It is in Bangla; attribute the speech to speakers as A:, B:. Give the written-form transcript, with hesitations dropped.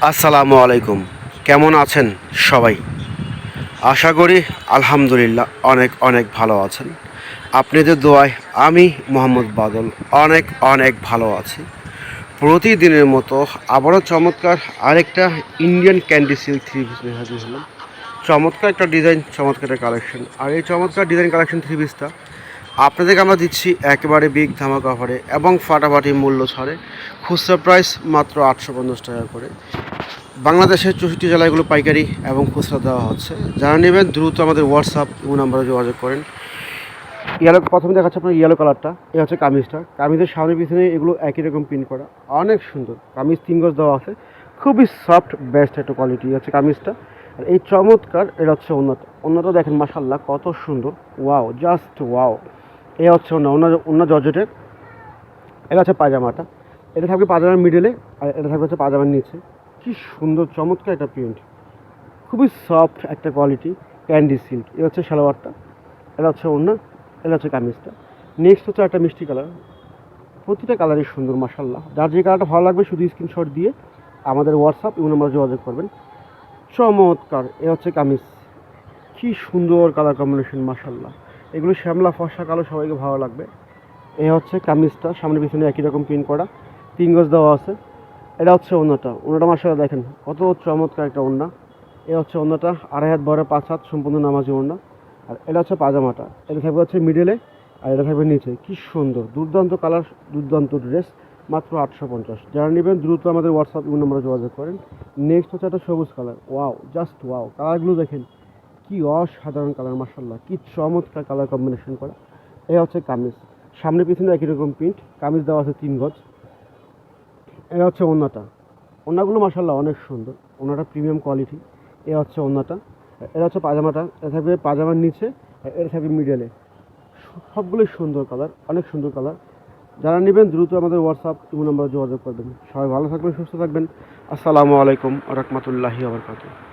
A: আসসালামু আলাইকুম। কেমন আছেন সবাই? আশা করি আলহামদুলিল্লাহ অনেক অনেক ভালো আছেন। আপনাদের দোয়ায় আমি মোহাম্মদ বাদল অনেক অনেক ভালো আছি। প্রতিদিনের মতো আবারও চমৎকার আরেকটা Indian candy silk three piece নিয়ে হাজির হলাম। চমৎকার একটা ডিজাইন, চমৎকার একটা কালেকশন। আর এই চমৎকার ডিজাইন কালেকশন থ্রি পিসটা আপনাদেরকে আমরা দিচ্ছি একেবারে বিগ ধামাকা অফারে এবং ফাটাফাটি মূল্য ছাড়ে। খুচরা প্রাইস মাত্র 850 টাকা করে। বাংলাদেশের 64 জেলায় এগুলো পাইকারি এবং খুচরা দেওয়া হচ্ছে। যারা নেবেন দ্রুত আমাদের হোয়াটসঅ্যাপ নাম্বারে যোগাযোগ করেন। প্রথমে দেখাচ্ছে আপনার ইয়েলো কালারটা। এ হচ্ছে কামিজটা। কামিজের সামনে পিছনে এগুলো একই রকম প্রিন্ট করা, অনেক সুন্দর। কামিজ 3 গজ দেওয়া আছে, খুবই সফট বেস্ট একটা কোয়ালিটি হচ্ছে কামিজটা। আর এই চমৎকার এটা হচ্ছে অন্যটা দেখেন মাশাল্লাহ কত সুন্দর, ওয়াও, জাস্ট ওয়াও। এ হচ্ছে অন্য জর্জেটের। এটা হচ্ছে পায়জামাটা। এটা থাকবে পায়জামার মিডলে, আর এটা থাকবে হচ্ছে পায়জামার নিচে। কি সুন্দর চমৎকার একটা প্রিন্ট, খুবই সফট একটা কোয়ালিটি, ক্যান্ডি সিল্ক। এটা হচ্ছে সালোয়ারটা, এটা হচ্ছে ওড়না, এটা হচ্ছে কামিজটা। নেক্সট হচ্ছে একটা মিষ্টি কালার। প্রতিটা কালারই সুন্দর মাশাল্লাহ। যার যে কালারটা ভালো লাগবে শুধু স্ক্রিনশট দিয়ে আমাদের হোয়াটসঅ্যাপ নাম্বারে যোগাযোগ করবেন। চমৎকার। এ হচ্ছে কামিজ, কি সুন্দর কালার কম্বিনেশন মাশাল্লাহ। এগুলো শ্যামলা ফর্সা কালো সবাইকে ভালো লাগবে। এ হচ্ছে কামিজটা, সামনে পিছনে একই রকম প্রিন্ট করা, 3 গজ দেওয়া আছে। এটা হচ্ছে ওড়নাটা মাশাআল্লাহ দেখেন কত চমৎকার একটা ওড়না। এ হচ্ছে ওড়নাটা, 2.5 হাত বড় 5 হাত সম্পূর্ণ নামাজি ওড়না। আর এটা হচ্ছে পাজামাটা। এটা থাকবে হচ্ছে মিডলে, আর এটা থাকবে নিচে। কি সুন্দর, দুর্দান্ত কালার, দুর্দান্ত ড্রেস, মাত্র 850। যারা নেবেন দ্রুত আমাদের হোয়াটসঅ্যাপ নাম্বারে যোগাযোগ করেন। নেক্সট হচ্ছে একটা সবুজ কালার, ওয়াও, জাস্ট ওয়াও। কালারগুলো দেখেন কি অসাধারণ কালার মাশাআল্লাহ, কি চমৎকার কালার কম্বিনেশন করা। এই হচ্ছে কামিজ, সামনে পিছনে একই রকম প্রিন্ট। কামিজ দেওয়া আছে 3 গজ। এটা হচ্ছে ওড়নাগুলো মাশাআল্লাহ অনেক সুন্দর, ওড়নাটা প্রিমিয়াম কোয়ালিটি। এ হচ্ছে ওড়নাটা। এটা হচ্ছে পাজামাটা। এটা থাকবে পাজামার নিচে, এটা থাকবে মিডলে। সবগুলোই সুন্দর কালার, অনেক সুন্দর কালার। যারা নেবেন দ্রুত আমাদের হোয়াটসঅ্যাপ নাম্বারে যোগাযোগ করবেন। সবাই ভালো থাকবেন, সুস্থ থাকবেন। আসসালামু আলাইকুম ওয়া রাহমাতুল্লাহি ওয়া বারাকাতুহু।